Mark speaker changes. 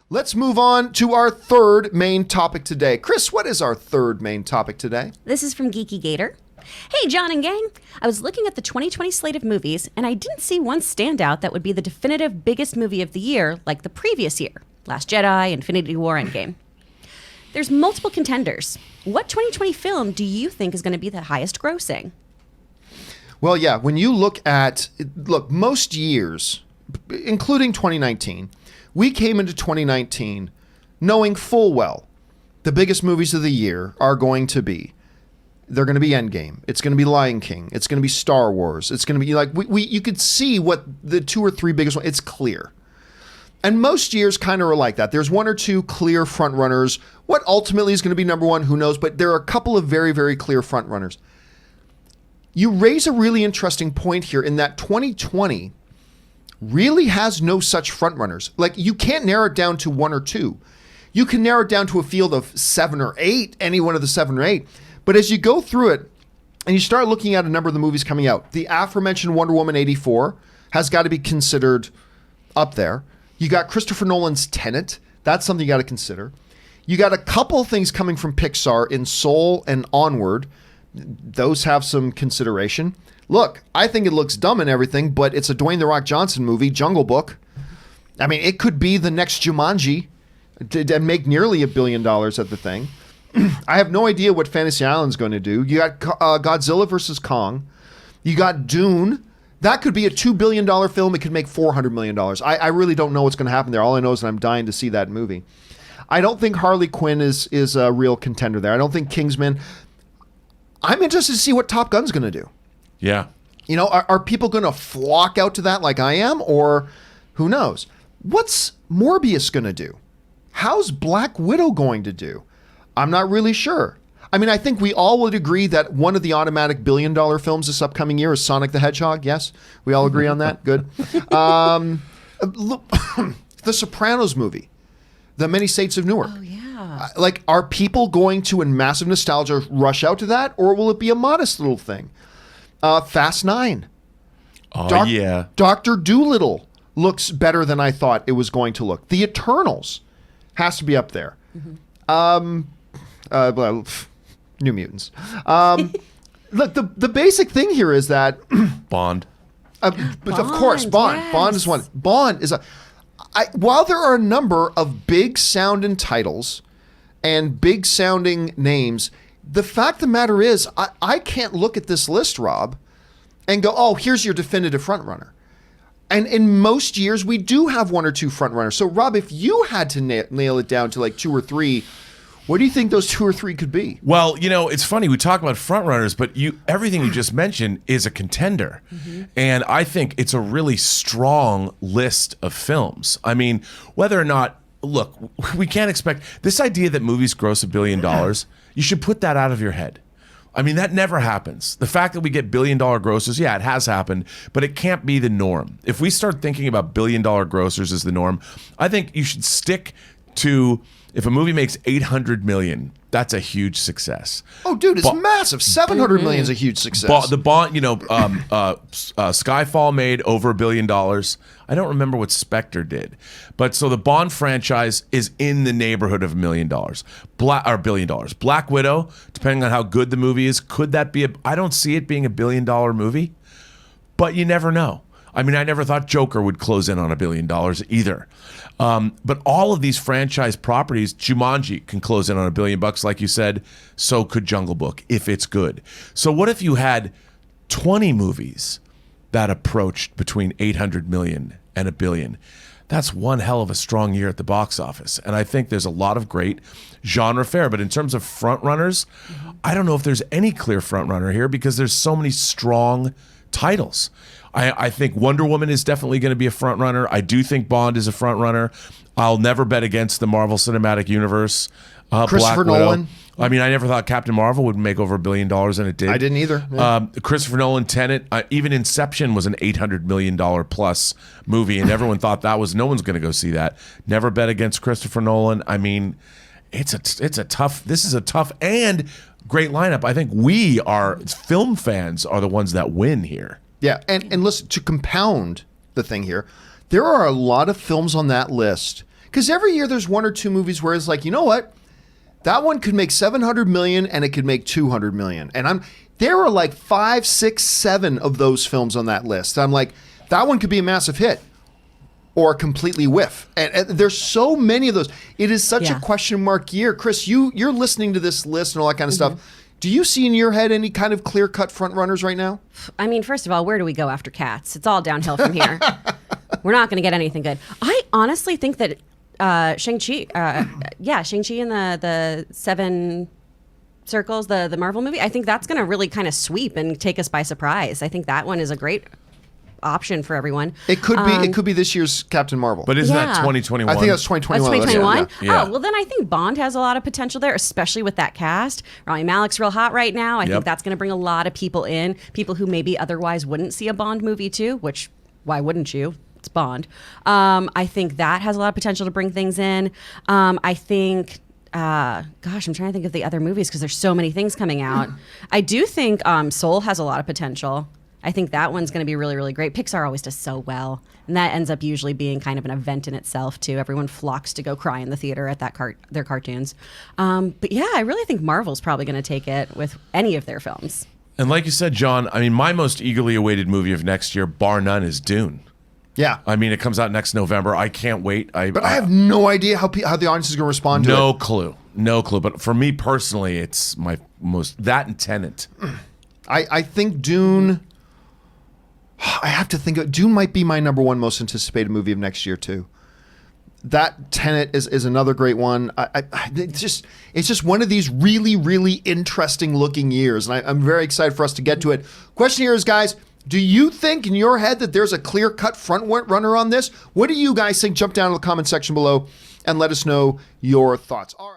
Speaker 1: Let's move on to our third main topic today. Chris, what is our third main topic today?
Speaker 2: This is from Geeky Gator. Hey, John and gang. I was looking at the 2020 slate of movies, and I didn't see one standout that would be the definitive biggest movie of the year like the previous year. Last Jedi, Infinity War, Endgame. There's multiple contenders. What 2020 film do you think is going to be the highest grossing?
Speaker 1: Well, yeah, when you look, most years, including 2019, we came into 2019 knowing full well the biggest movies of the year are going to be, they're going to be Endgame. It's going to be Lion King. It's going to be Star Wars. It's going to be like, you could see what the two or three biggest ones, it's clear. And most years kind of are like that. There's one or two clear front runners. What ultimately is going to be number one, who knows? But there are a couple of very, very clear front runners. You raise a really interesting point here in that 2020 really has no such front runners. Like, you can't narrow it down to one or two. You can narrow it down to a field of 7 or 8, any one of the 7 or 8. But as you go through it and you start looking at a number of the movies coming out, the aforementioned Wonder Woman 84 has got to be considered up there. You got Christopher Nolan's Tenet. That's something you got to consider. You got a couple of things coming from Pixar in Soul and Onward. Those have some consideration. Look, I think it looks dumb and everything, but it's a Dwayne "The Rock" Johnson movie, Jungle Book. I mean, it could be the next Jumanji to make nearly $1 billion at the thing. I have no idea what Fantasy Island's going to do. You got Godzilla versus Kong. You got Dune. That could be a $2 billion film. It could make $400 million. I really don't know what's going to happen there. All I know is that I'm dying to see that movie. I don't think Harley Quinn is a real contender there. I don't think Kingsman. I'm interested to see what Top Gun's going to do.
Speaker 3: Yeah.
Speaker 1: You know, are people going to flock out to that like I am? Or who knows? What's Morbius going to do? How's Black Widow going to do? I'm not really sure. I mean, I think we all would agree that one of the automatic $1 billion films this upcoming year is Sonic the Hedgehog. Yes, we all agree on that. Good. The Sopranos movie, The Many Saints of Newark.
Speaker 2: Oh, yeah.
Speaker 1: Like, are people going to, in massive nostalgia, rush out to that? Or will it be a modest little thing? Fast 9.
Speaker 3: Oh, yeah.
Speaker 1: Dr. Dolittle looks better than I thought it was going to look. The Eternals has to be up there. New Mutants. Look, the basic thing here is that
Speaker 3: Bond.
Speaker 1: Of course, Bond.
Speaker 2: Yes.
Speaker 1: Bond is one. Bond is while there are a number of big sounding titles and big sounding names, the fact of the matter is, I can't look at this list, Rob, and go, oh, here's your definitive front runner. And in most years, we do have one or two front runners. So, Rob, if you had to nail it down to like 2 or 3, what do you think those 2 or 3 could be?
Speaker 3: Well, you know, it's funny. We talk about front runners, but everything you just mentioned is a contender. And I think it's a really strong list of films. I mean, whether or not, look, we can't expect this idea that movies gross $1 billion. You should put that out of your head. I mean, that never happens. The fact that we get $1 billion grossers, yeah, it has happened, but it can't be the norm. If we start thinking about $1 billion grossers as the norm, I think you should stick to, if a movie makes $800 million, that's a huge success.
Speaker 1: Oh, dude, it's massive. $700 million is a huge success.
Speaker 3: The Bond, Skyfall made over $1 billion. I don't remember what Spectre did, but so the Bond franchise is in the neighborhood of $1 million, $1 billion. Black Widow, depending on how good the movie is, could that be? I don't see it being $1 billion movie, but you never know. I mean, I never thought Joker would close in on $1 billion either. But all of these franchise properties, Jumanji can close in on $1 billion, like you said. So could Jungle Book if it's good. So what if you had 20 movies that approached between 800 million and $1 billion? That's one hell of a strong year at the box office. And I think there's a lot of great genre fare. But in terms of front runners, I don't know if there's any clear front runner here because there's so many strong titles. I think Wonder Woman is definitely going to be a front runner. I do think Bond is a front runner. I'll never bet against the Marvel Cinematic Universe.
Speaker 1: Christopher
Speaker 3: Black Widow.
Speaker 1: Nolan.
Speaker 3: I mean, I never thought Captain Marvel would make over $1 billion, and it did.
Speaker 1: I didn't either. Yeah.
Speaker 3: Christopher Nolan, Tenet, even Inception was an $800 million plus movie, and everyone thought that was, no one's going to go see that. Never bet against Christopher Nolan. I mean, this is a tough and great lineup. I think we are, film fans are the ones that win here.
Speaker 1: Yeah, and listen, to compound the thing here, there are a lot of films on that list. Because every year there's one or two movies where it's like, you know what? That one could make 700 million and it could make 200 million. And there are like 5, 6, 7 of those films on that list. I'm like, that one could be a massive hit or completely whiff. And there's so many of those. It is such a question mark year. Chris, you're listening to this list and all that kind of stuff. Do you see in your head any kind of clear-cut front runners right now?
Speaker 2: I mean, first of all, where do we go after Cats? It's all downhill from here. We're not going to get anything good. I honestly think that Shang-Chi, Shang-Chi and the Seven Circles, the Marvel movie, I think that's going to really kind of sweep and take us by surprise. I think that one is a great option for everyone.
Speaker 1: It could be this year's Captain Marvel.
Speaker 3: But isn't that 2021?
Speaker 1: I think that's 2021.
Speaker 2: That's 2021?
Speaker 3: Yeah.
Speaker 2: Oh, well, then I think Bond has a lot of potential there, especially with that cast. Rami Malek's real hot right now. I think that's going to bring a lot of people in, people who maybe otherwise wouldn't see a Bond movie too, which, why wouldn't you? It's Bond. I think that has a lot of potential to bring things in. I think... I'm trying to think of the other movies because there's so many things coming out. I do think Soul has a lot of potential. I think that one's going to be really, really great. Pixar always does so well. And that ends up usually being kind of an event in itself, too. Everyone flocks to go cry in the theater at their cartoons. But yeah, I really think Marvel's probably going to take it with any of their films.
Speaker 3: And like you said, John, I mean, my most eagerly awaited movie of next year, bar none, is Dune.
Speaker 1: Yeah.
Speaker 3: I mean, it comes out next November. I can't wait.
Speaker 1: But I have no idea how the audience is going to respond to it.
Speaker 3: No clue. But for me personally, it's my most... That and Tenet.
Speaker 1: I think Dune... I have to think... Dune might be my number one most anticipated movie of next year, too. That Tenet is another great one. It's just one of these really, really interesting looking years. And I'm very excited for us to get to it. Question here is, guys... Do you think in your head that there's a clear-cut front runner on this? What do you guys think? Jump down to the comment section below and let us know your thoughts. All right.